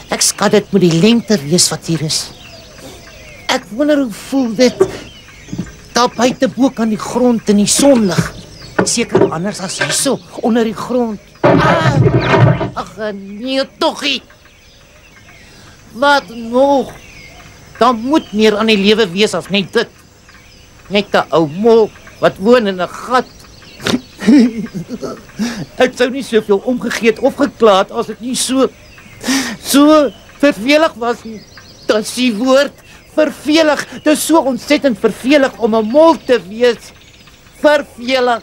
Ek skat dit moet die lente wees wat hier is. Ek wonder hoe voel dit daar buite bo aan die grond in die sonlig. Seker anders as hierso onder die grond. Ag nee togie. Wat nog? Daar moet meer aan die lewe wees as net dit. Net 'n ou mol wat woon in 'n gat. Ek sou nie soveel omgegee het of gekla het as dit nie so vervelig was nie. Dit is die woord, vervelig. Dit is so ontsettend vervelig om 'n mol te wees. Vervelig.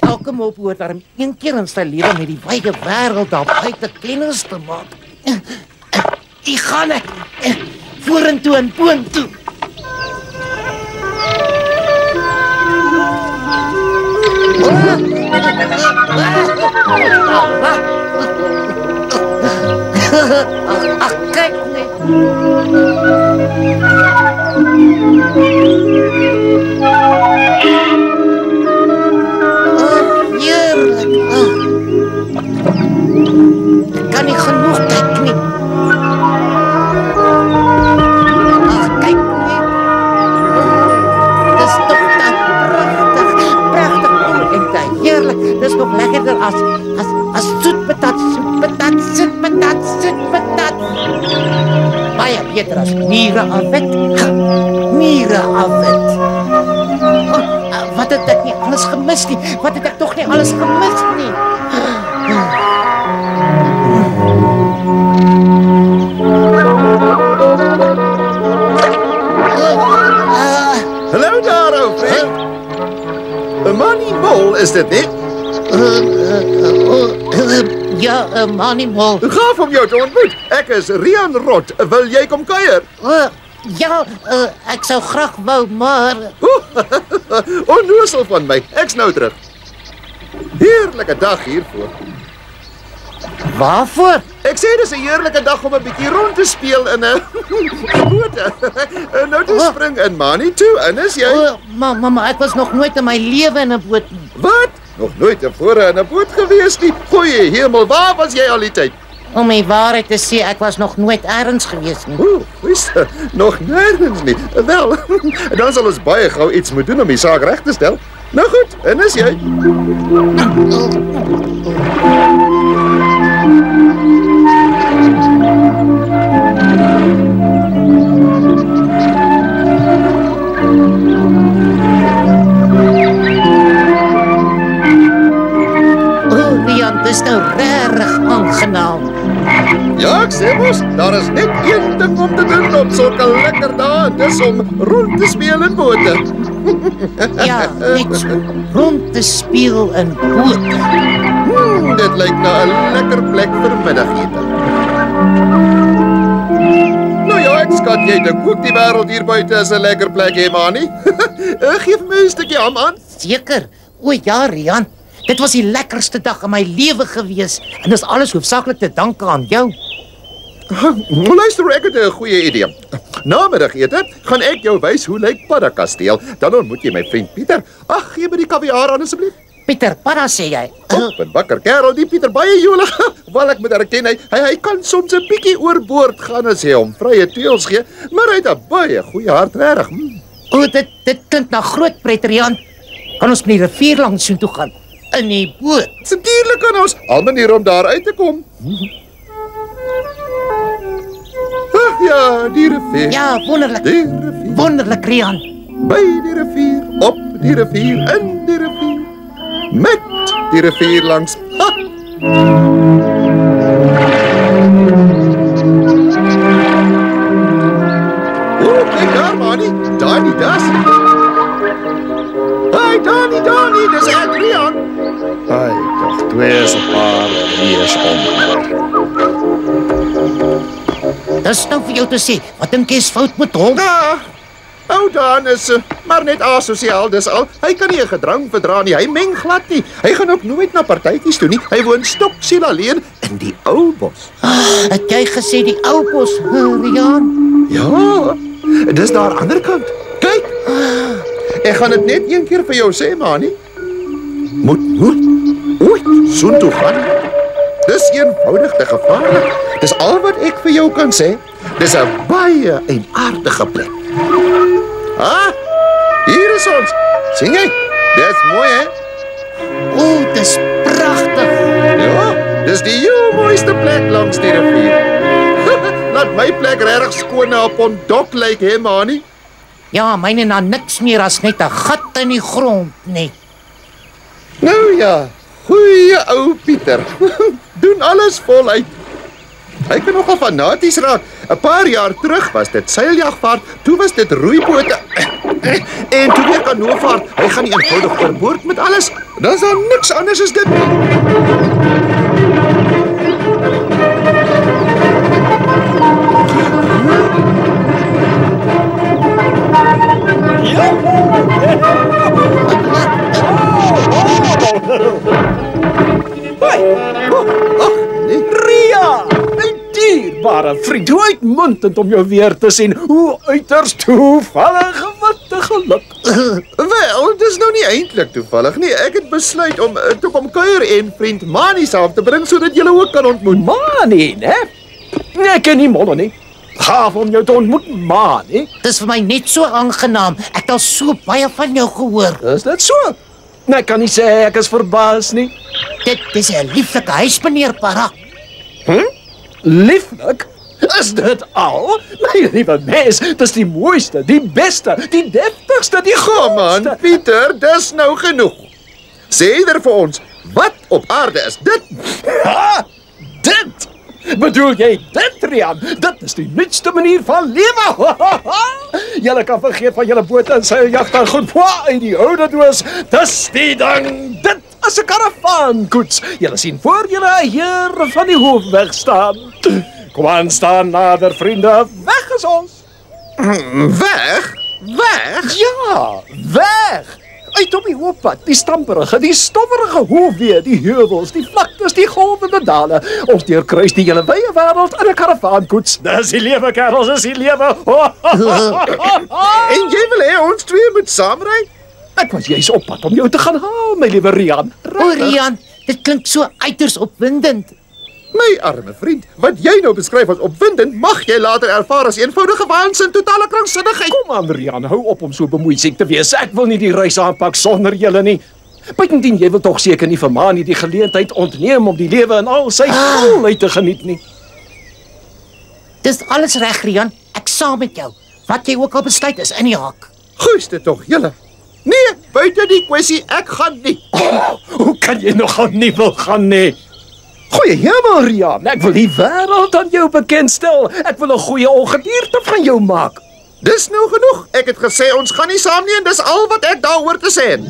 Elke mol behoort daarom een keer in sy lewe met die wyde wêreld daar buite kennis te maak. Ek gaan vorentoe en boontoe. Ach, kyk net. Heerlik. Ek kan nie genoeg kyk nie. Ach, kyk net. Dis toch dan prachtig en te heerlik. Dis nog lekkerder as soetpatat. Baie beter as mierenafwet. Wat het ek nie alles gemis nie? Wat het ek toch nie alles gemis nie? Hallo daar, ou vriend. 'n Mannie Mol is dit nie? Ja, Mannie Mol. Gaaf om jou te ontmoet. Ek is Rian Rot. Wil jy kom kuier? Ja, ek sou graag wou, maar... Onnoosel van my. Ek's nou terug. Heerlike dag hiervoor. Waarvoor? Ek sê dis 'n heerlike dag om 'n bietjie rond te speel in 'n boot. Nou te spring in Mannie toe, en is jy? Maar ek was nog nooit in my lewe in 'n boot nie. Wat? Nog nooit tevore in 'n boot gewees nie? Goeie hemel, waar was jy al die tyd? Om die waarheid te sê, ek was nog nooit ergens gewees nie. Nog nergens nie. Wel, dan sal ons baie gou iets moet doen om die saak reg te stel. Nou goed, en is jy? Rian, dis nou regtig aangenaam. Ja, ek sê mos, daar is net een ding om te doen op sulke lekker dae, dis om rond te speel in bote. Ja, net so, rond te speel in bote. Dit lyk na 'n lekker plek vir middagete. Nou ja, ek skat jy dink ook die wêreld hier buite is 'n lekker plek, hè, Mannie? Geef my 'n stukkie ham aan. Seker. O ja, Rian. Dit was die lekkerste dag in my lewe gewees en dis alles hoofsaaklik te danke aan jou. Luister, ek het 'n goeie idee. Namiddagete gaan ek jou wys hoe lyk Paddakasteel. Dan ontmoet jy my vriend Pieter. Ag, gee my die kaviaar aan asseblief. Pieter, Padda sê jy? Op 'n wakker kerel, die Pieter baie jolig. Wel, ek moet erken, hy kan soms 'n bietjie oorboord gaan as jy hom vrye teels gee, maar hy het 'n baie goeie hart, regtig. O, dit klink na groot pret, Rian. Kan ons met die rivier langs soontoe gaan? In die boot. Natuurlik kan ons. Al maniere om daar uit te kom. Ag ja, die rivier. Ja, wonderlik. Die rivier. Wonderlik, Rian. By die rivier, op die rivier, in die rivier. Met die rivier langs. Ha! O, kyk daar, Mannie. Danny, das. Hey, Danny, dis ek, Rian. Ai, tog, twee is 'n paar wees om. Dis nou vir jou te sê, wat dink jy is fout met hom? Ou ou Dan is maar net asosiaal, dis al. Hy kan nie 'n gedrang verdra nie, hy meng glad nie. Hy gaan ook nooit na partytjies toe nie. Hy woon stoksiel alleen in die ou bos. Het jy gesê die ou bos, Rian? Ja, dis daar ander kant. Kyk. Ek gaan dit net een keer vir jou sê, Mani. Moet ooit soontoe gaan. Dis eenvoudig te gevaarlik. Dis al wat ek vir jou kan sê. Dis 'n baie aardige plek. Hier is ons. Sien jy? Dis mooi, hè? O, dis pragtig. Ja, dis die heel mooiste plek langs die rivier. Laat my plek regtig skoon na 'n pondok lyk, hè, Mani? Ja, myne na niks meer as net 'n gat in die grond, net. Nou ja, goeie ou Pieter. Doen alles voluit. Hy kan nogal fanaties raak. 'n Paar jaar terug was dit seiljagvaart, toe was dit roeibote. En toe weer kanoevaart. Hy gaan nie eenvoudig oorboord met alles. Dan is daar niks anders as dit nie. Ria, my dierbare vriend, hoe uitmuntend om jou weer te sien. Hoe uiters toevallig, wat 'n geluk. Wel, dis nou nie eintlik toevallig nie. Ek het besluit om te kom kuier en vriend Mani saam te bring sodat julle ook kan ontmoet. Mani, né? Ek ken nie Molle nie. Gaaf om jou te ontmoet, Mani. Dis vir my net so aangenaam. Ek het al so baie van jou gehoor. Is dit so? Ek kan nie sê ek is verbaas nie. Dit is 'n lieflike huis, meneer Parak. Lieflik? Is dit al? My liewe mens, dis die mooiste, die beste, die deftigste, die Kom aan, grootste. Pieter, dis nou genoeg. Sê er vir ons, wat op aarde is dit? Ha! Dit! Bedoel jy dit, Rian? Dit is die nuutste manier van lewe. Julle kan vergeet van julle bote en seiljagte goed uit die oude doos. Dis die ding. Dit is 'n karavaankoets. Julle sien voor julle 'n heer van die hoofweg staan. Kom aan, staan nader, vriende. Weg is ons. Weg? Weg? Ja, weg. Uit op die hooppad, die stamperige, die stofferige hoofwee, die heuvels, die vlaktes, die golvende dale. Ons deurkruis die hele wye wêreld in 'n karavaankoets. Dis die lewe, kerels, dis die lewe. En jy wil hê ons twee moet saamry? Ek was juis op pad om jou te gaan haal, my liewe Rian. O, Rian, dit klink so uiters opwindend. My arme vriend, wat jy nou beskryf as opwindend, mag jy later ervaar as eenvoudige waansin, totale kranksinnigheid. Kom aan, Rian, hou op om so bemoeisiek te wees. Ek wil nie die reis aanpak sonder julle nie. Buitendien, jy wil tog seker nie vir Mani die geleentheid ontneem om die lewe in al sy volheid te geniet nie. Dis alles reg, Rian. Ek saam met jou. Wat jy ook al besluit is in die hak. Goeie dit tog, julle. Nee, buite die kwessie, ek gaan nie. Hoe kan jy nogal nie wil gaan nie? Goeie hemel, Rian, ek wil die wêreld aan jou bekendstel. Ek wil 'n goeie ongedierte van jou maak. Dis nou genoeg. Ek het gesê ons gaan nie saam nie en dis al wat ek daaroor te sê het.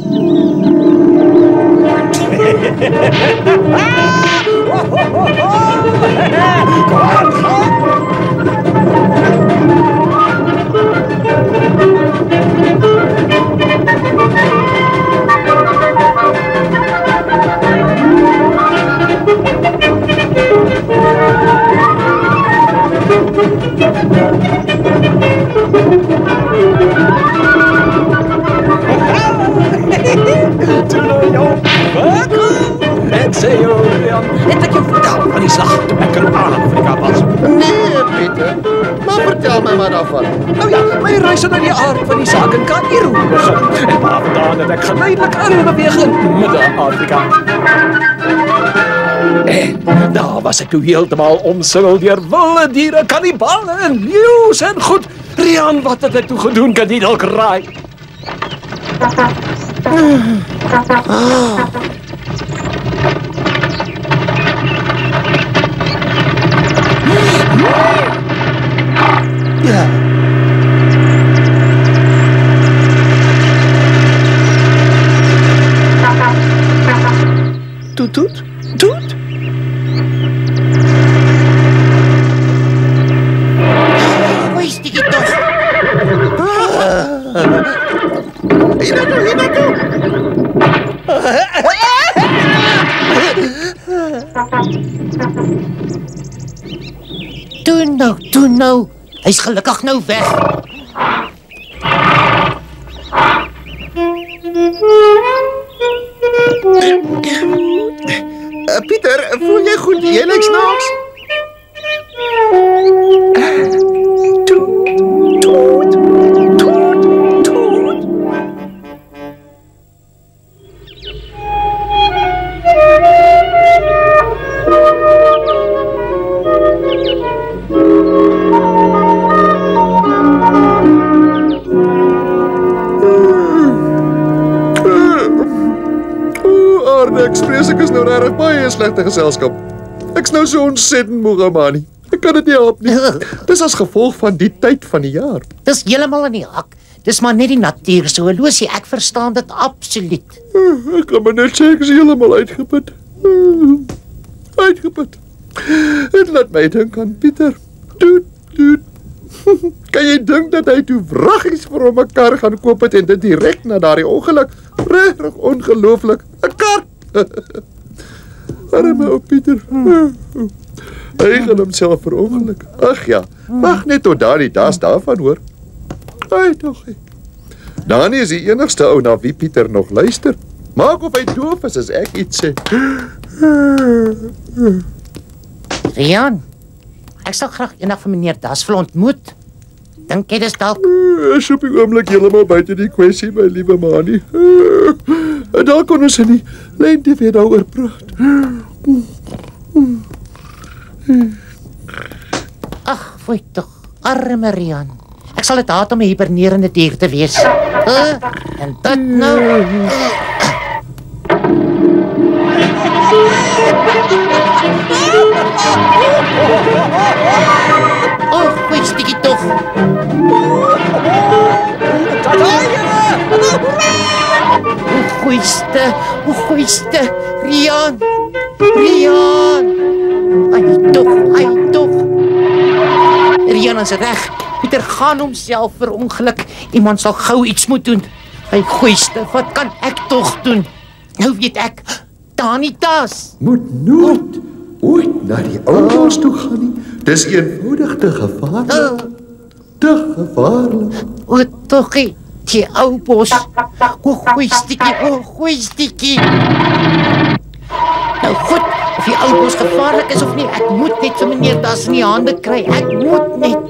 Toen jou en sê jou, Rian, het ek jou vertel van die slag toe ek in Afrika was. Nee, Pieter. Maar vertel my maar daarvan. Nou ja, my reis na die aard van die saak in Kaïro begin. En maar vandaan het ek geleidelik inbeweeg in Midde-Afrika. En daar was ek toe heeltemal omsingel deur wilde diere, kannibale en leeu's en goed. Rian, wat het ek toe gedoen, kan nie dalk raai. Ja. Toet, toet, toet. Hoe is dit toch? Hiernatoe. Toe nou. Hy's gelukkig nou weg. Pieter, voel jy goed? Jy lyk snaaks. Ek vrees ek is nou regtig baie slegte geselskap. Ek's nou so ontsettend moeg, Amani. Ek kan dit nie help nie. Dis as gevolg van die tyd van die jaar. Dis heeltemal in die hak. Dis maar net die natuur, so Lucy, ek verstaan dit absoluut. Ek kan maar net sê ek is heeltemal uitgeput. Uitgeput. Dit laat my dink aan Pieter. Toet. Kan jy dink dat hy toe vraggies vir hom 'n kar gaan koop het en dit direk na daardie ongeluk? Regtig ongelooflik. 'n Kar. Arme ou Pieter. Hy gaan homself verongeluk. Ag ja, wag net tot daardie daas daarvan hoor. Ai tog. Dani is die enigste ou na wie Pieter nog luister. Maak of hy doof is as ek iets sê. Rian, ek sal graag eendag vir meneer Dasville ontmoet. Dink jy dis dalk? Ek soek die oomblik heeltemal buite die kwessie, my liewe Mani. Daar kon ons nie lente weer daaroor praat. Ag, foei tog, arme Rian. Ek sal dit haat om 'n hibernerende dier te wees. En dit nou. Oh, foei stikkie tog. Hoe gooiste, Rian. Hy toch. Rian is reg. Pieter gaan homself verongeluk. Iemand sal gou iets moet doen. Hy gooiste, wat kan ek tog doen? Nou weet ek, Danitas. Moet nooit ooit na die ou bos toe gaan nie. Dis eenvoudig te gevaarlik. Te gevaarlik. O, togie, die ou bos. O, goeie stikkie. Nou goed, of die ou bos gevaarlik is of nie, ek moet net vir meneer Das in die hande kry. Ek moet net.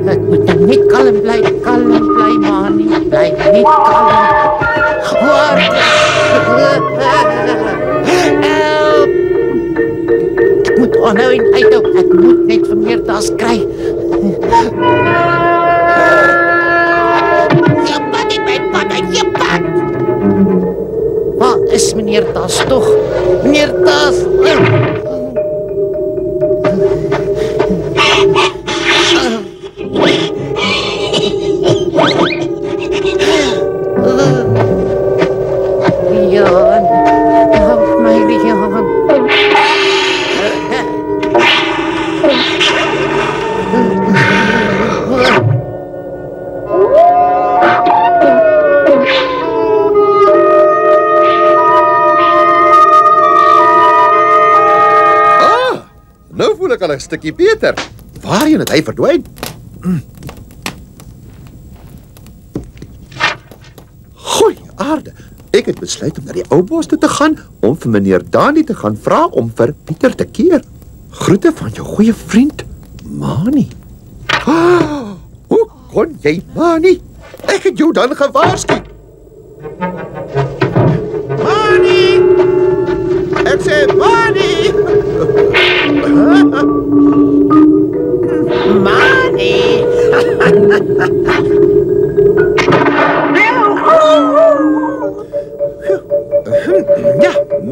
Ek moet dan net kalm bly, Mani. Bly net kalm. Hoor! Help! Ek moet aanhou en uithou. Ek moet net vir meer Das kry. Je pad! Waar is meneer Das toch? Meneer Das! Rian, help my, Rian. Nou voel ek al 'n stukkie beter. Waarheen het hy verdwyn? Goeie aarde. Ek het besluit om na die ou bos toe te gaan om vir meneer Dani te gaan vra om vir Pieter te keer. Groete van jou goeie vriend, Mani. Hoe kon jy, Mani? Ek het jou dan gewaarsku. Mani! Ek sê Mani! Mani!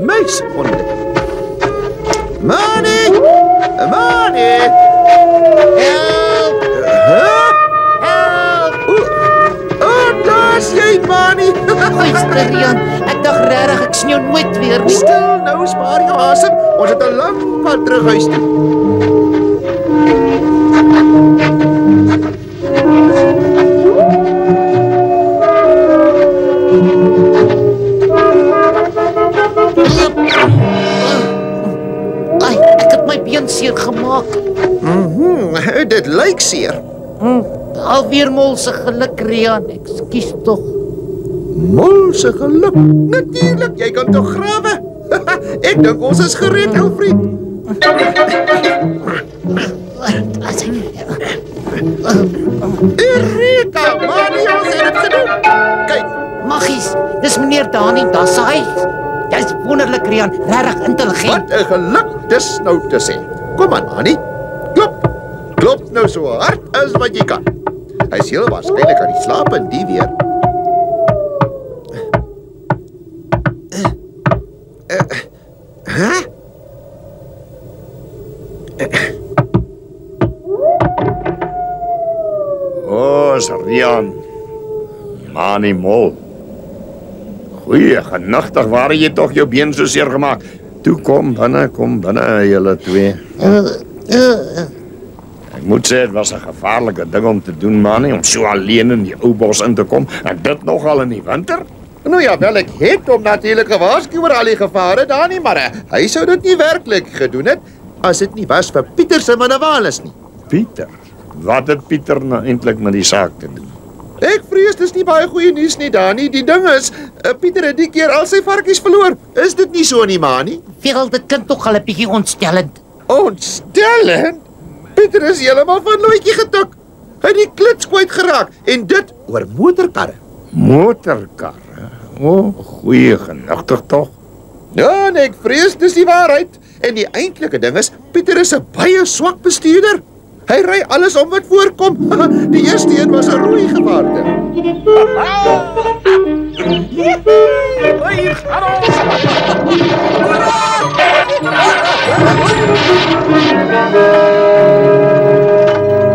Meis onlik. Mani! Mani! Help! Help! Daar's jy, Mani. Luister, Rian, ek dink regtig ek sien jou nooit weer nie. Stil nou, spaar jou asem. Ons het 'n lang pad terug huis toe. Ai, ek het my been seer gemaak. Dit lyk seer. Alweer mol se geluk, Rian. Ekskuus tog. Mol se geluk. Natuurlik, jy kan tog grawe. Ek dink ons is gered, ou vriend. Erika, Mani, ons het dit gedoen. Kyk, Maggies, dis meneer Dani Dassai. Jy's wonderlik, Rian, regtig intelligent. wat 'n geluk dis nou te sê. Kom aan, Mani. Klop. Klop nou so hard as wat jy kan. Hy is heel waarskynlik aan die slaap in die weer. Ons Rian. Mani Mol. Goeie genigtig, waar het jy tog jou been so seer gemaak? Toe kom binne, julle twee. Ek moet sê, dit was 'n gevaarlike ding om te doen, Mani, om so alleen in die ou bos in te kom, en dit nogal in die winter. Nou ja, wel ek het hom natuurlik gewaarsku oor al die gevare daar nie, maar hy sou dit nie werklik gedoen het as dit nie was vir Pieter se manewales nie. Pieter? Wat het Pieter nou eintlik met die saak te doen? Ek vrees dis nie baie goeie nuus nie, Dani. Die ding is, Pieter het die keer al sy varkies verloor. Is dit nie so nie, Mani? Veel, dit klink tog al 'n bietjie ontstellend. Ontstellend? Pieter is heeltemal van loetjie getuk. Hy het die klits kwyt geraak en dit oor motorkarre. Motorkarre? O, goeie genigtig tog. Ja, en ek vrees dis die waarheid. En die eintlike ding is, Pieter is 'n baie swak bestuurder. Hy ry alles om wat voorkom. Die eerste een was 'n rooi gevaarte.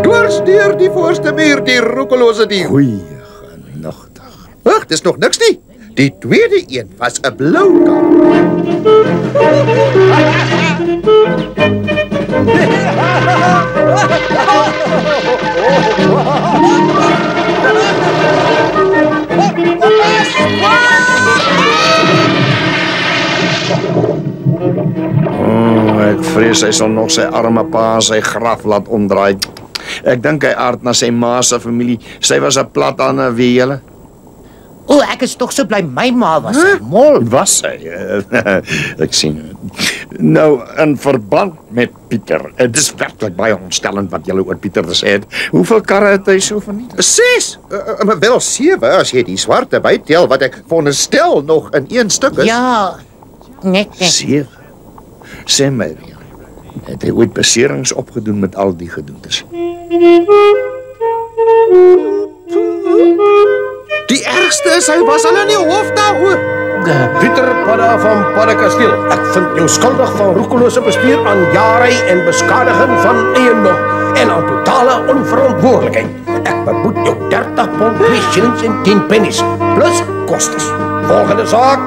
Dwars deur die voorste muur, die roekelose dier. Goeie genigtig. Wag, dis nog niks nie. Die tweede een was 'n blou kar. Ek vrees hy sal nog sy arme pa sy graf laat omdraai. Ek dink hy aard na sy ma se familie. Sy was 'n platane wie julle. O, ek is tog so bly my ma was 'n mol. Was sy? Ek sien. Nou, in verband met Pieter, dit is werklik baie ontstellend wat julle oor Pieter gesê het. Hoeveel karre het hy so vernietig? 6. Wel 7 as jy die swarte bytel wat ek veronderstel nog in een stuk is. Ja, net. 7. Sê my, Rian, het hy ooit beserings opgedoen met al die gedoentes? Die ergste is hy was al in die hof daaroor. Pieter Padda van Paddekasteel. Ek vind jou skuldig van roekelose bestuur aan jaarry en beskadiging van eiendom en aan totale onverantwoordelikheid. Ek beboet jou 30 pond, 2 shillings en 10 pennies plus kostes. Volgende saak.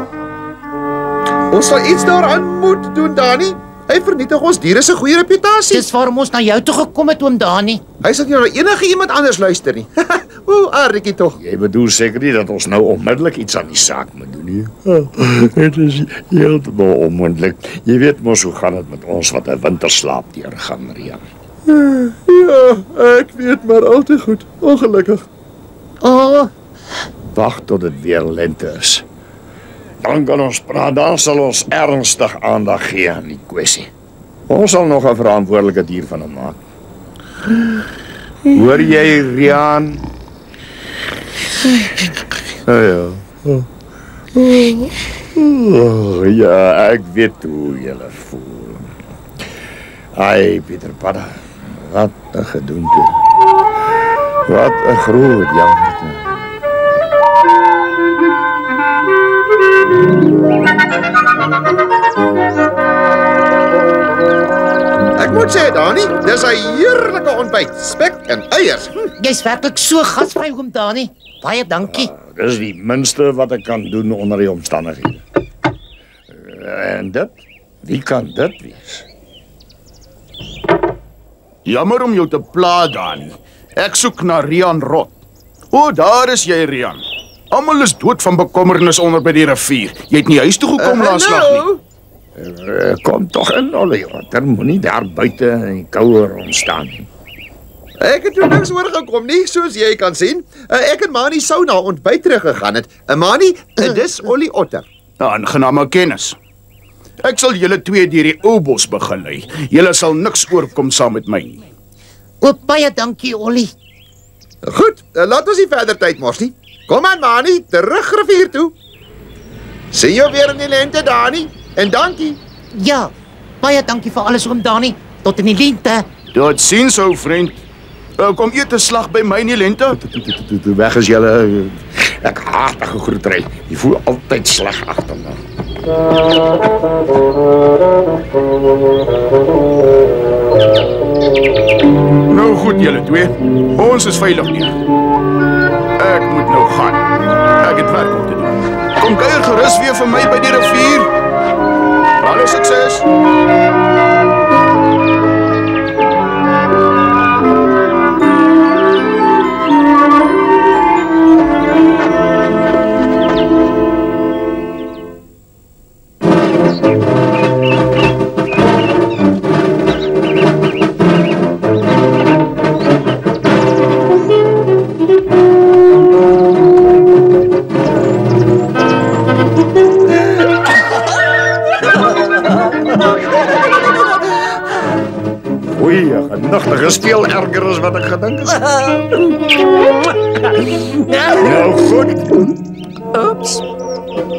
Ons sal iets daaraan moet doen, Dani. Hy vernietig ons diere se goeie reputasie. Dis waarom ons na jou toe gekom het, oom Dani. Hy sal nie na enige iemand anders luister nie. O, Arikie tog. Jy bedoel seker nie dat ons nou onmiddellik iets aan die saak moet doen nie. Dit is heeltemal onmoontlik. Jy weet mos hoe gaan dit met ons wat 'n winterslaap deurgaan, Rian. Ja, ek weet maar al te goed. Ongelukkig. O, Wag tot dit weer lente is. Dan kan ons praat, dan sal ons ernstig aandag gee aan die kwessie. Ons sal nog 'n verantwoordelike dier van hom maak. Hoor jy, Rian? Ja, ek weet hoe jy voel. Ai, Pieter Padda, wat 'n gedoente. Wat 'n groot jammerte. Dani. Dis 'n heerlike ontbyt. Spek en eiers. Jy's werklik so gasvry, oom Dani. Baie dankie. Dis die minste wat ek kan doen onder die omstandighede. En dit? Wie kan dit wees? Jammer om jou te pla, Dani. Ek soek na Rian Rot. O, daar is jy, Rian. Almal is dood van bekommernis onder by die rivier. Jy het nie huis toe gekom laas nag nie. Kom toch in, Ollie. Er moenie daar buite in die koue rondstaan nie. Ek het toe niks oorgekom nie, soos jy kan sien. Ek en Mani sou na ontbyt teruggegaan het. Mani, dis Ollie Otter. Aangename kennis. Ek sal julle twee deur die ou bos begelei. Julle sal niks oorkom saam met my nie. O, baie dankie, Ollie. Goed, laat ons nie verder tyd mors nie. Kom aan, Mani, terug rivier toe. Sien jou weer in die lente, Dani. En dankie. Ja, baie dankie vir alles, oom Dani. Tot in die lente. Tot ziens, ou vriend. Kom eet 'n slag by my in die lente. Toe weg is julle. Ek haat 'n gegroetery. Jy voel altyd sleg agterna. Nou goed, julle twee. Ons is veilig hier. Ek moet nou gaan. Ek het werk om te doen. Kom kuier gerus weer vir my by die rivier. Alle sukses. Genigtig is veel erger as wat ek gedink het. Nou goed. Oeps.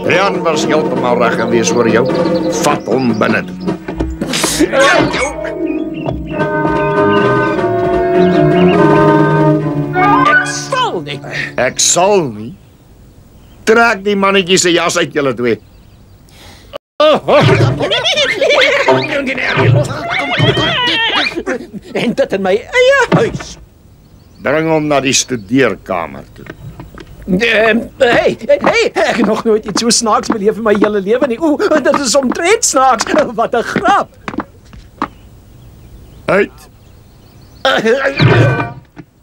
Rian was heeltemal reg gewees oor jou. Vat hom binne toe. Ek sal nie. Ek sal nie. Trek die mannetjie se jas uit julle twee. En dit in my eie huis. Bring hom na die studeerkamer toe. Hey, ek het nog nooit iets so snaaks beleef in my hele lewe nie. O, dit is omtrent snaaks. Wat 'n grap. Uit.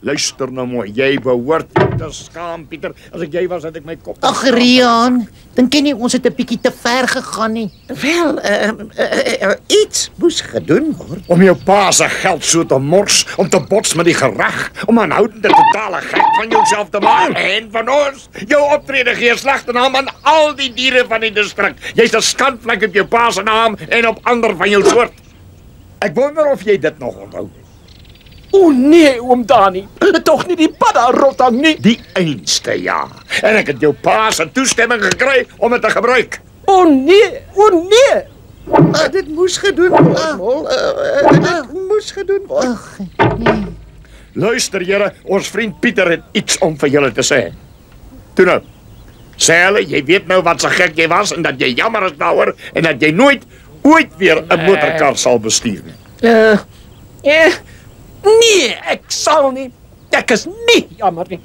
Luister nou mooi, jy behoort te skaam, Pieter. As ek jy was, het ek my kop... Ag, Rian, dink jy nie ons het 'n bietjie te ver gegaan nie? Wel, iets moes gedoen word. Om jou pa se geld so te mors, om te bots met die gereg, om aanhoudende totale gek van jouself te maak en van ons. Jou optrede gee slegte naam aan al die diere van die distrik. Jy's 'n skandvlek op jou pa se naam en op ander van jou soort. Ek wonder of jy dit nog onthou. O nee, oom Dani. Tog nie die padda-rotang nie. Die einste, ja. En ek het jou pa se toestemming gekry om dit te gebruik. O nee, o nee. Dit moes gedoen word, Mol. Dit moes gedoen word. Ag, nee. Luister julle, ons vriend Pieter het iets om vir julle te sê. Toe nou. Sê hulle, jy weet nou wat so gek jy was en dat jy jammer is daaroor en dat jy nooit ooit weer 'n motorkar sal bestuur nie. Nee, ek sal nie. Ek is nie jammer nie.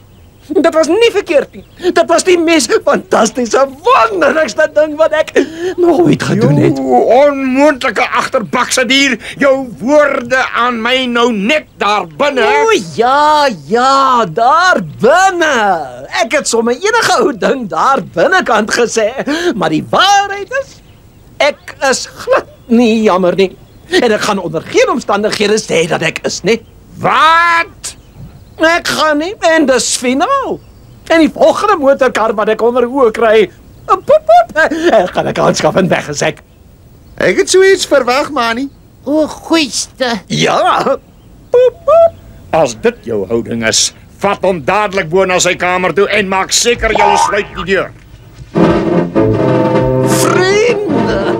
Dit was nie verkeerd nie. Dit was die mees fantastiese, wonderlikste ding wat ek nog ooit gedoen het. Jou onmoontlike agterbakse dier, jou woorde aan my nou net daar binne. O ja, daar binne. Ek het sommer enige ou ding daar binnekant gesê, maar die waarheid is, ek is glad nie jammer nie. En ek gaan onder geen omstandighede sê dat ek is nie. Wat? Ek gaan nie, en dis finaal. En die volgende motorkar wat ek onder oë kry, gaan ek aanskaf en weggesek. Ek het so iets verwag, Mani. O, goeiste. Ja. As dit jou houding is, vat hom dadelik bo na sy kamer toe en maak seker jy sluit die deur. Vriende,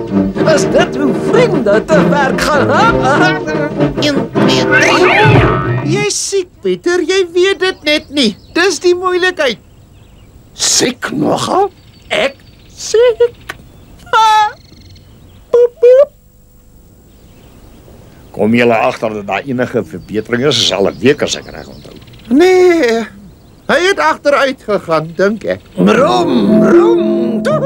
is dit hoe vriende te werk gaan? Jy's siek, Pieter. Jy weet dit net nie. Dis die moeilikheid. Siek nogal? Ek siek? Kom julle agter dat daar enige verbetering is, is al 'n week as ek reg onthou. Nee, hy het agteruit gegaan, dink ek. Brom, brom, brom.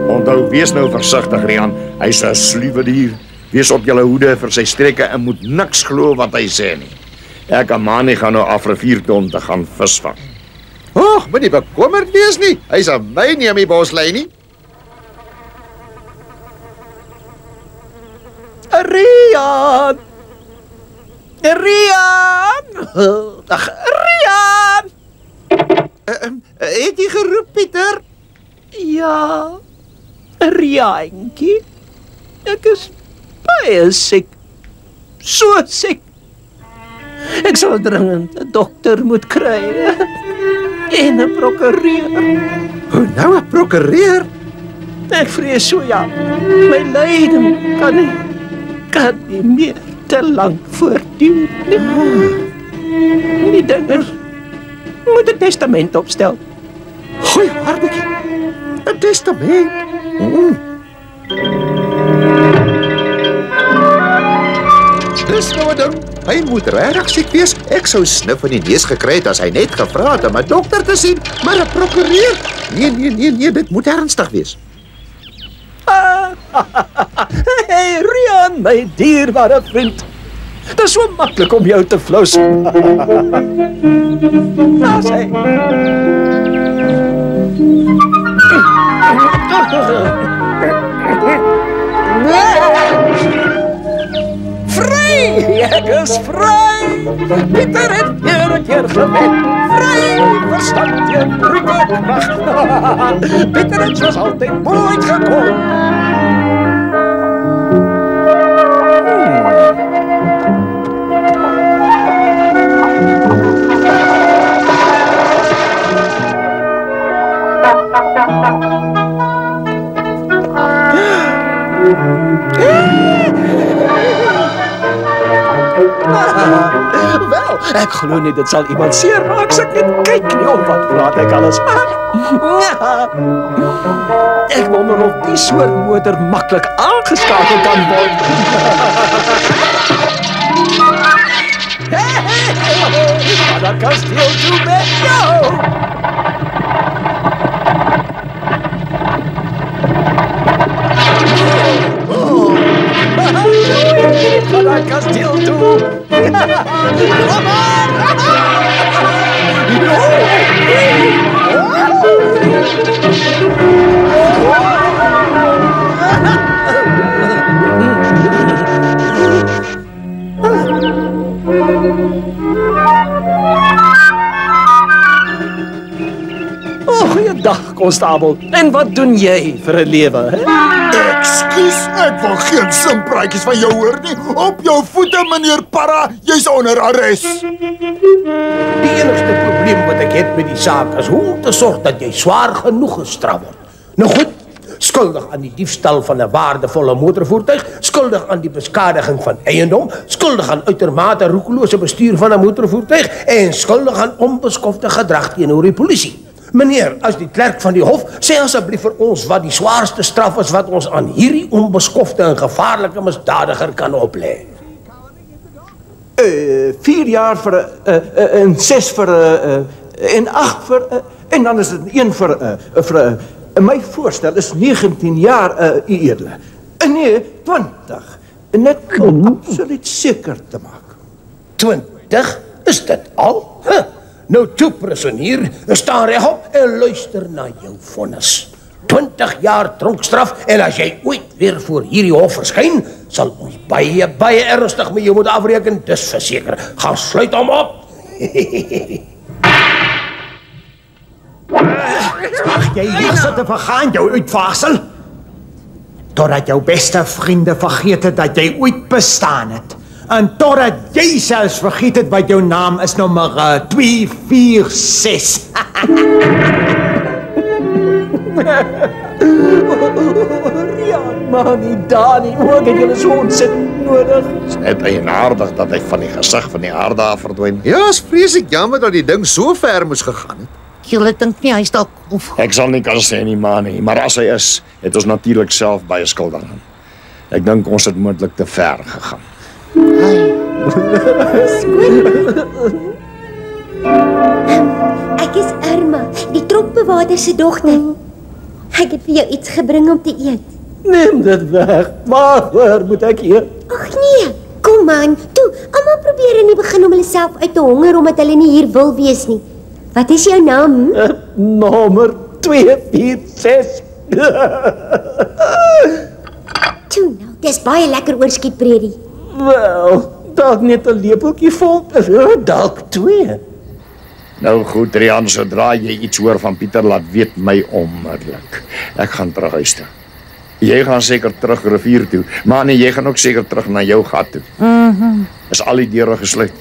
Onthou, wees nou versigtig, Rian. Hy's 'n sluwe dier. Wees op julle hoede vir sy streke en moet niks glo wat hy sê nie. Ek en Mani gaan nou af rivier toe om te gaan visvang. Oh, moenie bekommerd wees nie. Hy's aan my nie aan die boslei nie. Rian! Rian! Ag, Rian! Het jy geroep, Pieter? Ja, Riantjie. Ek is baie siek. So siek. Ek sal dringend 'n dokter moet kry. En 'n prokureur. Hoe nou 'n prokureur? Ek vrees so ja. My lyding kan nie meer te lank voortduur nie. Die dinge moet 'n testament opstel. Goeie hartjie. 'n Testament. Dis nou 'n ding. Hy moet regtig siek wees. Ek sou snif in die neus gekry het as hy net gevra het om 'n dokter te sien, maar 'n prokureur? Nee, dit moet ernstig wees. Hey Rian, my dierbare vriend. Dit is so maklik om jou te flous. Laat hy. Vry! Ek is vry! Pieter het weer 'n keer gewen. Vry! Verstand teen brute krag. Pieter het soos altyd mooi gekom. Wel, ek glo nie dit sal iemand seermaak as ek net kyk nie op wat praat ek alles. Ek wonder of die soort motor maklik aangeskakel kan word. Maar dat kasteel toe met jou. Para kasteel toe. Kom maar. Goeiedag, konstabel. En wat doen jy vir 'n lewe? Ekskuus, ek wil geen simpraatjies van jou hoor nie. Op jou voete, meneer Parra, jy's onder arrest. Die enigste probleem wat ek het met die saak is hoe om te sorg dat jy swaar genoeg gestraf word. Nou goed, skuldig aan die diefstal van 'n waardevolle motorvoertuig, skuldig aan die beskadiging van eiendom, skuldig aan uitermate roekelose bestuur van 'n motorvoertuig en skuldig aan onbeskofte gedrag teenoor die polisie. Meneer, as die klerk van die hof, sê asseblief vir ons wat die swaarste straf is wat ons aan hierdie onbeskofte en gevaarlike misdadiger kan oplê. 4 jaar vir en 6 vir en 8 vir en dan is dit 1 vir my voorstel is 19 jaar u edele. Nee, 20. Net om absoluut seker te maak. 20? Is dit al? Nou toe, prisonier, staan regop en luister na jou vonnis. 20 jaar tronkstraf en as jy ooit weer voor hierdie hof verskyn, sal ons baie ernstig met jou moet afreken, dis verseker. Gaan sluit hom op. Ag, jy hier sit te vergaan jou uitvaagsel. Totdat jou beste vriende vergeet het dat jy ooit bestaan het. En totdat jy selfs vergeet het wat jou naam is, nommer 246. Rian, Mani, Dani, ook het julle so ontsettend nodig. Is net eienaardig dat hy van die gesig van die aarde af verdwyn. Ja, is vreeslik jammer dat die ding so ver moes gegaan het. julle dink nie hy's dalk of Ek sal nie kan sê nie, Mani, maar as hy is, het ons natuurlik self baie skuld aan hom. Ek dink ons het moontlik te ver gegaan. Ek is Irma, die tropbewaarder se dogter. Ek het vir jou iets gebring om te eet. Neem dit weg. Waarvoor moet ek eet? Ag nee, kom man. Toe, almal probeer in die begin om hulle self uit te honger omdat hulle nie hier wil wees nie. Wat is jou naam? Nommer 246. Toe nou, dis baie lekker oorskietbredie. Wel, dalk net 'n lepeltjie vol, dalk 2. Nou goed, Rian, sodra jy iets hoor van Pieter, laat weet my onmiddellik. Ek gaan terug huis toe. Jy gaan seker terug rivier toe, maar nee, jy gaan ook seker terug na jou gat toe. Is al die deure gesluit?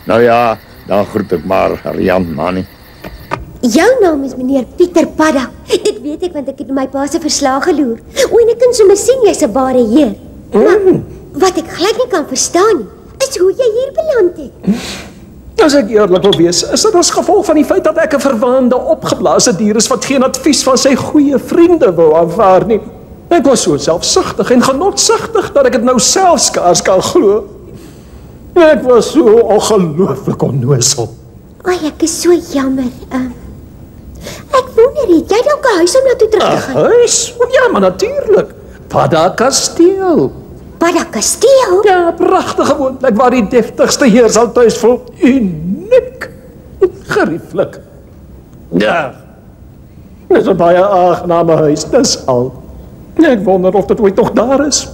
Nou ja, dan groet ek maar Rian, Mani. Jou naam is meneer Pieter Padda. Dit weet ek want ek het in my pa se verslae geloer. O, en ek kan sommer sien jy's 'n ware heer. Maar wat ek glad nie kan verstaan nie, is hoe jy hier beland het. As ek eerlik wil wees, is dit as gevolg van die feit dat ek 'n verwaande, opgeblaasde dier is wat geen advies van sy goeie vriende wou aanvaar nie. Ek was so selfsugtig en genotsugtig dat ek dit nou self skaars kan glo. Ek was so ongelooflik onnoosel. O, ek is so jammer. Ek wonder, het jy dalk 'n huis om na toe terug te gaan? 'n Huis? O ja, maar natuurlik. Padda Kasteel. Padda Kasteel? Ja, pragtige woonplek waar die deftigste heer sal tuis voel. Uniek. Gerieflik. Ja. Dit is 'n baie aangename huis, dis al. Ek wonder of dit ooit nog daar is.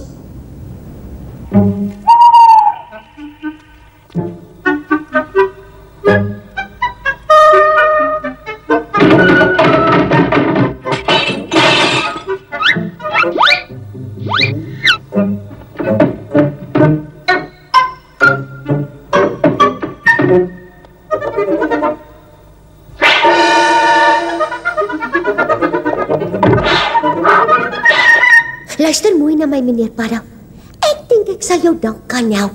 Luister mooi na my, meneer Padda. Ek dink ek sal jou dalk kan help.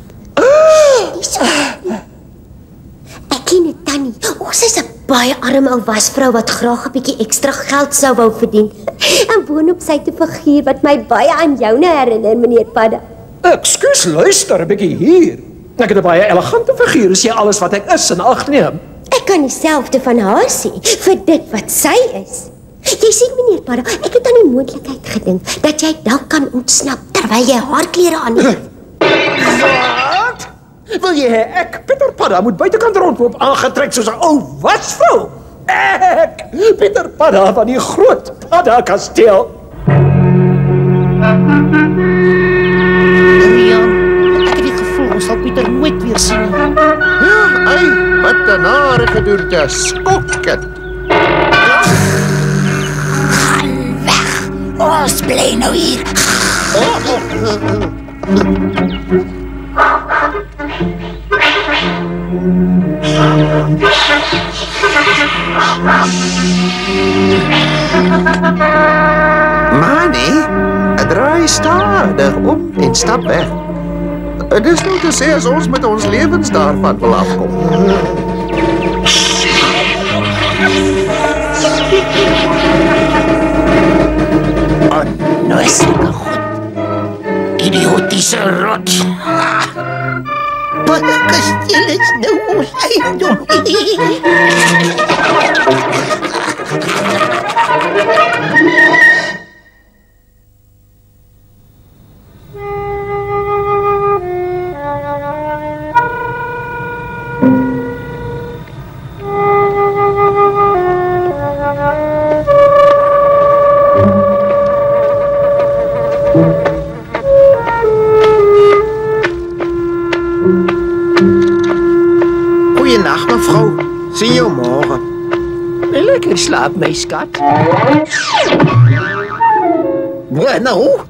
Ek ken 'n tannie. Ons is 'n baie arm ou wasvrou wat graag 'n bietjie ekstra geld sou wou verdien. En woon op sy te figuur wat my baie aan joune herinner, meneer Padda. Ekskuus, luister 'n bietjie hier. Ek het 'n baie elegante figuur, as jy alles wat ek is in ag neem. Ek kan dieselfde van haar sê, vir dit wat sy is. Jy sien, meneer Padda, ek het aan die moontlikheid gedink dat jy dalk kan ontsnap terwyl jy haar klere aan het. Wat? Wil jy hê ek, Pieter Padda, moet buitekant rondloop aangetrek soos 'n ou wasvrou? Ek, Pieter Padda van die groot Padda Kasteel. Rian, ek het die gevoel ons sal Pieter nooit weer sien nie. Ja, ei, wat 'n nare gedoente, skokkind. Ons bly nou hier. Mani, draai stadig om en stap weg. Dit is nou te sê as ons met ons lewens daarvan wil afkom. Nou is ek goed. Idiotiese rot. Padda Kasteel is nou ons eiendom. Goeienacht, mevrou. Sien jou morgen. Lekker slaap, my skat. Wat nou?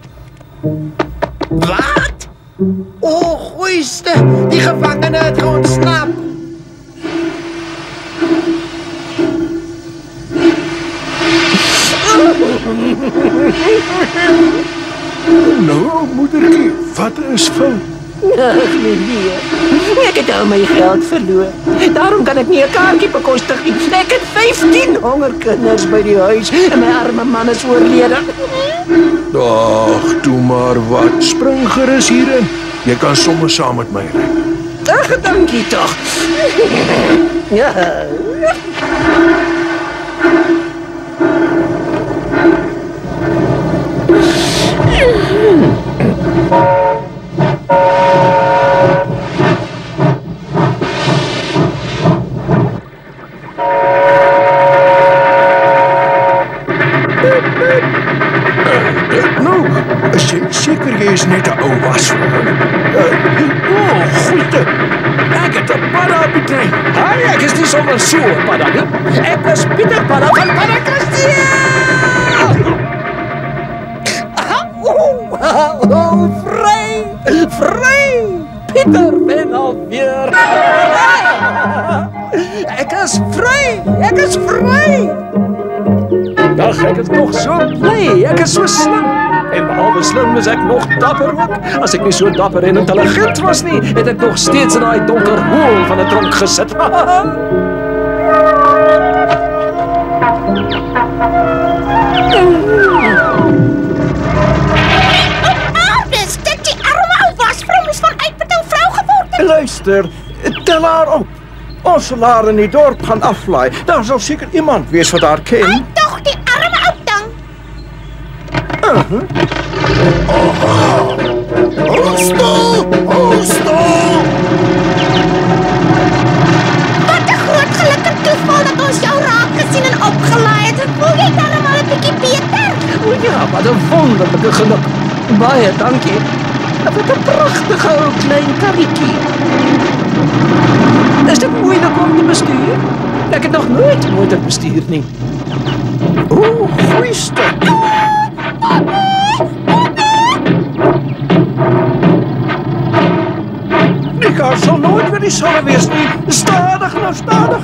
Wat? O, goeiste, die gevangene het ontsnap. Nou, moedertjie, wat is fout? Meneer, ek het al my geld verloor. Daarom kan ek nie 'n kaartjie bekostig nie. Ek het 15 hongerkinders by die huis en my arme man is oorlede. Ag, toe maar wat. Spring gerus hierin. Jy kan sommer saam met my ry. Ag, dankie tog. Ja. Nou, is jy seker jy is net 'n ou wasvrouw? Goeie. Ek het 'n padda op die trein. Hey, ek is nie sommer so 'n padda nie. Ek is Pieter Padda van Paddakasteel. Vry! Vry! Pieter ben alweer. Ek is vry! Ek is vry! Ag, ek is nog so bly. Ek is so slim. En behalwe slim is ek nog dapper ook. As ek nie so dapper en intelligent was nie, het ek nog steeds in daai donker hoel van 'n tronk gesit. Dis dit die arme ou wasvrou moes van uitbetaal vrou geword het. Luister, tel haar op. Ons sal haar in die dorp gaan aflaai. Daar sal seker iemand wees wat haar ken. Tog die arme ou ding. Wat 'n groot geluk en toeval dat ons jou raak gesien en opgelaai het. Voel jy dan maar 'n bietjie beter? O ja, wat 'n wonderlike geluk. Baie dankie. Wat 'n pragtige ou klein karretjie. Is dit moeilik om te bestuur? Ek het nog nooit 'n motor bestuur nie. O, goeie stuk. Die kar sal nooit weer dieselfde wees nie. Stadig nou, stadig.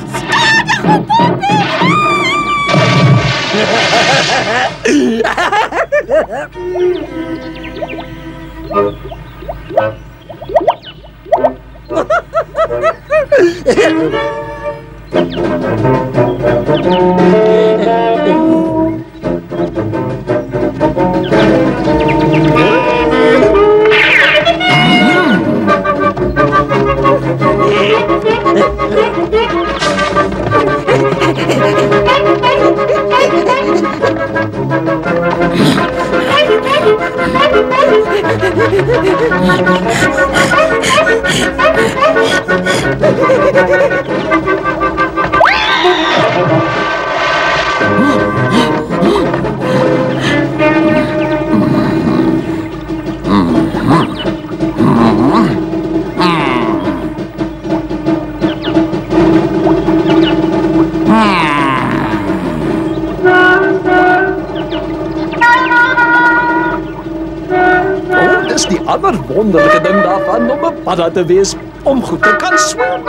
Dis die ander wonderlike ding daarvan om 'n padda te wees, om goed te kan swem.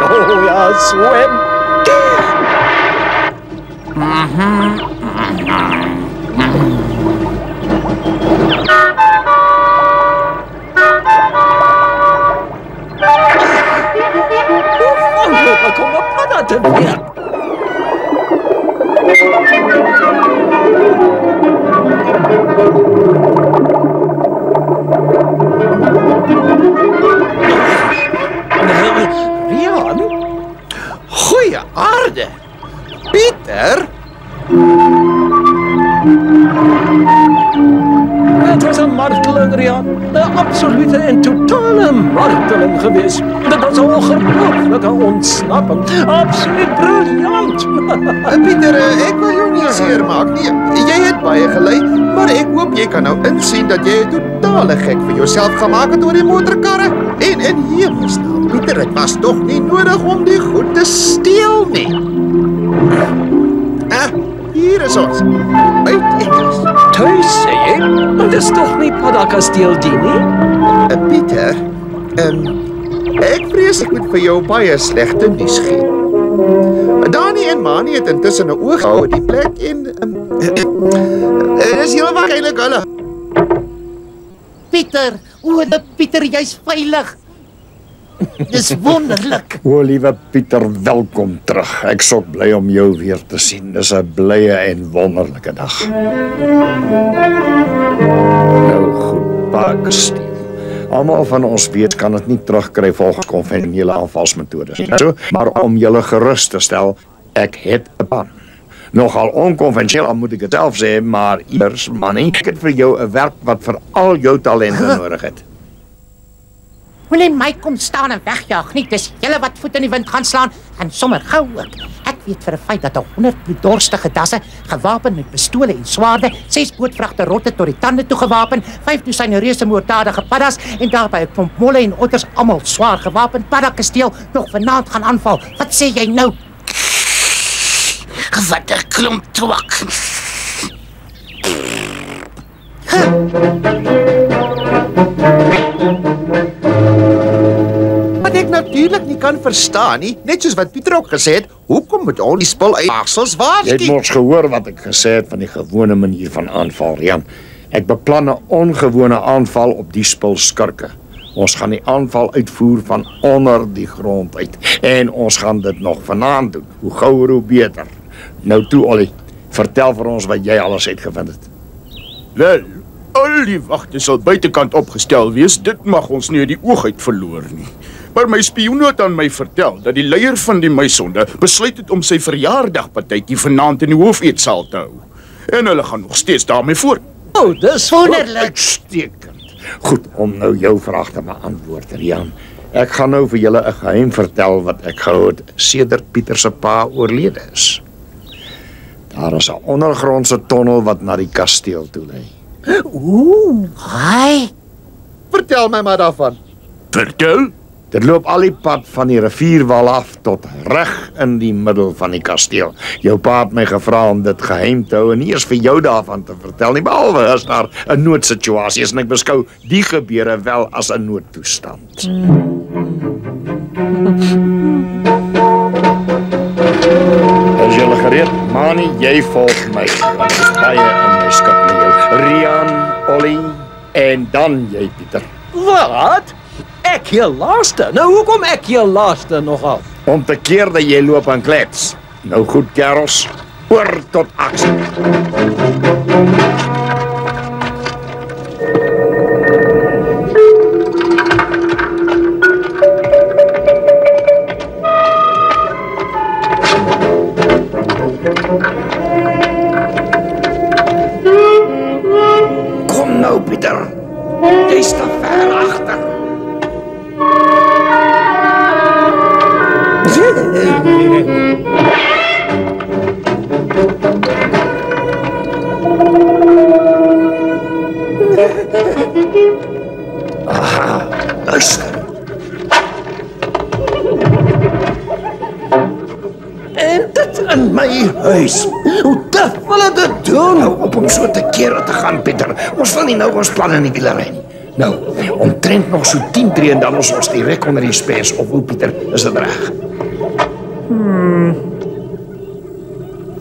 Oh ja, swem. Hoe wonderlik om 'n padda te wees. Rian? Goeie aarde. Pieter? Het was 'n marteling, Rian. 'n absolute en totale marteling geweest. Dit was 'n ongelooflike ontsnapping. Absoluut briljant. Pieter, ek wil jou nie seermaak nie. Jy het baie gelei, maar ek hoop jy kan nou insien dat jy 'n totale gek vir jouself gemaak het oor die motorkarre. En hier staan, Pieter, dit was tog nie nodig om die goed te steel nie. Hier is ons. Uit Engels. Thuis, sê jy? Maar dis tog nie Paddakasteel die nie? Pieter, ek vrees ek moet vir jou baie slegte nuus gee. Dani en Mani het intussen 'n oog gehou op die plek en dis heel waarskynlik hulle. Pieter, O, Pieter, jy's veilig. Dis wonderlik. O, liewe Pieter, welkom terug. Ek sou bly om jou weer te sien. Dis 'n blye en wonderlike dag. Nou goed, Pakistan. Almal van ons weet kan dit nie terugkry volgens konvensionele aanvalsmetodes. So, maar om julle gerus te stel, ek het 'n plan. Nogal onkonvensioneel moet ek dit self sê, maar eers, Manny, ek het vir jou 'n werk wat vir al jou talente nodig het. Moenie my kom staan en wegjaag nie. Dis julle wat voet in die wind gaan slaan en sommer gou ook. Ek weet vir 'n feit dat 100 bloeddorstige dasse, gewapen met pistole en swaarde, 6 bootvragte rotte tot die tande toe gewapen, 5 dosyn reuse moorddadige paddas en daarbey 'n klomp molle en otters, almal swaar gewapend, paddakasteel nog vanaand gaan aanval. Wat sê jy nou? Wat 'n klomp twak. Wat ek natuurlik nie kan verstaan nie, net soos wat Pieter ook gesê het, hoekom moet al die spul uitvaksels Jy waarsku? het mos gehoor wat ek gesê het van die gewone manier van aanval, Rian. Ek beplan 'n ongewone aanval op die spulskurke. Ons gaan die aanval uitvoer van onder die grond uit. En ons gaan dit nog vanaand doen. Hoe gouer hoe beter. Nou toe, Ollie, vertel vir ons wat jy alles uitgevind het. Wel, al die wagte sal buitekant opgestel wees, dit mag ons nie uit die oog uit verloor nie. Maar my spioen het aan my vertel dat die leier van die muisonde besluit het om sy verjaardagpartytjie vanaand in die hoofeetsaal te hou. En hulle gaan nog steeds daarmee voort. O, dis Wonderlik. Uitstekend. Goed, om nou jou vraag te beantwoord, Rian. Ek gaan nou vir julle 'n geheim vertel wat ek gehou het sedert Pieter se pa oorlede is. Daar is 'n ondergrondse tonnel wat na die kasteel toe lei. Haai. Vertel my maar daarvan. Vertel? Dit loop al die pad van die rivierwal af tot reg in die middel van die kasteel. Jou pa het my gevra om dit geheim te hou en nie eers vir jou daarvan te vertel nie, behalwe as daar 'n noodsituasie is en ek beskou die gebeure wel as 'n noodtoestand. Is julle gereed? Mani, jy volg my. Dit is baie in my skik met jou. Rian, Ollie en dan jy, Pieter. Wat? Ek hier laaste? Nou, hoekom ek hier laaste nogal? Om te keer dat jy loop en klets. Nou goed, kerels. Oor tot aksie. Kom nou, Pieter. Jy's te ver agter. Aha, luister. En dit in my huis. Hoe duf wil hulle dit doen? Nou, op om so te kere te gaan, Pieter. Ons wil nie nou ons planne in die wielery nie. Nou, omtrent nog so 10 tree en dan is ons direk onder die spes. Of hoe, Pieter, is dit reg?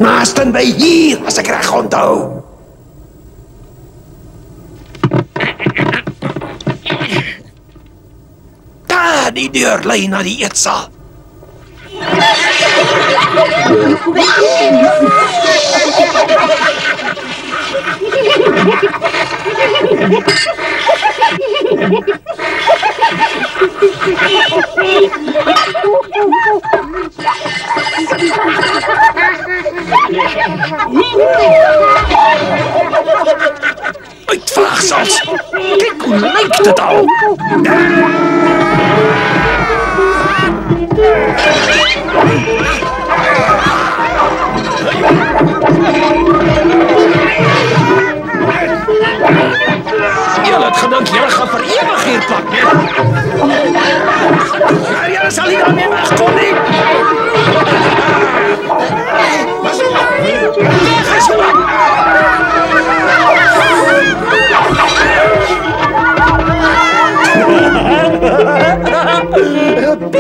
Naasten by hier, as ek reg onthou. Daar, die deur lei na die eetsaal. Uitvaagsels! Kyk hoe lyk dit al! Julle het gedink julle gaan vir ewig hier plak, nee? Maar julle sal nie daarmee wegkom nie! Weg is hulle!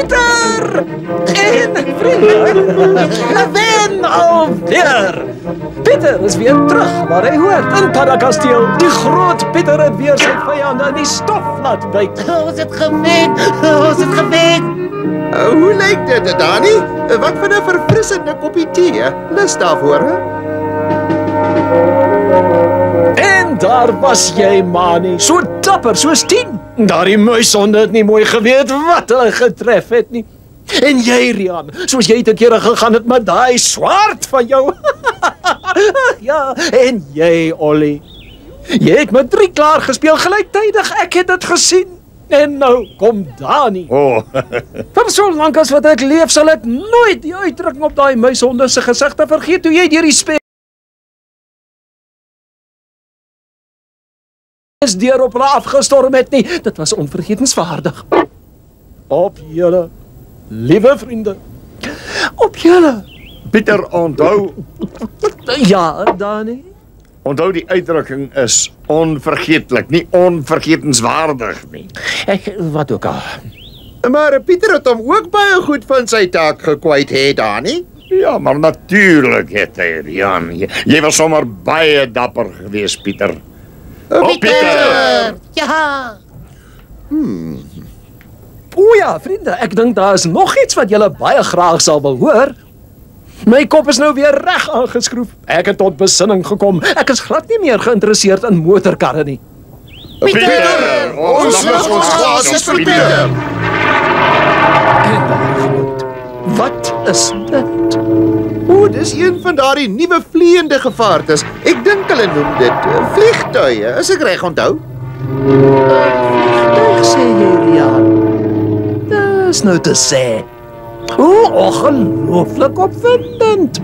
Pieter! En vriende, wen alweer! Pieter is weer terug waar hy hoort, in Parakasteel. Die groot Pieter het weer sy vyande in die stof laat byt. Ons het gewen! Ons het gewen! Hoe lyk dit, Dani? Wat van 'n verfrissende koppie tee? Lus daarvoor, hè? En daar was jy, Mani, so dapper soos 10. Daardie muishonde het nie mooi geweet wat hulle getref het nie. En jy, Rian, soos jy te kere gegaan het met daai swaard van jou. Ja, en jy, Ollie. Jy het met 3 klaar gespeel gelyktydig, ek het dit gesien. En nou kom Dani. Vir so lank as wat ek leef, sal ek nooit die uitdrukking op daai muishonde se gesigte vergeet toe jy deur die spel is deur op hulle afgestorm het nie. Dit was onvergetenswaardig. Op julle, liewe vriende. Op julle. Pieter, onthou. Ja, Dani. Onthou die uitdrukking is onvergeetlik, nie onvergetenswaardig nie. Wat ook al. Maar Pieter het hom ook baie goed van sy taak gekwyt, hè, Dani? Ja, maar natuurlijk het hy, Rian. Jy was sommer baie dapper geweest, Pieter. Pieter! Ja! O ja, vriende, ek dink daar is nog iets wat julle baie graag sal wil hoor. My kop is nou weer reg aangeskroef. Ek het tot besinning gekom. Ek is glad nie meer geïnteresseerd in motorkarre nie. Pieter! Ons glas is vir Pieter! En daar genoot. Wat is dit? O, dis een van daardie nuwe vliegende gevaartes. Ek dink hulle noem dit vliegtuie, as ek reg onthou. Vliegtuig, sê jy, Rian. Dis nou te sê. O, ongelooflik opwindend.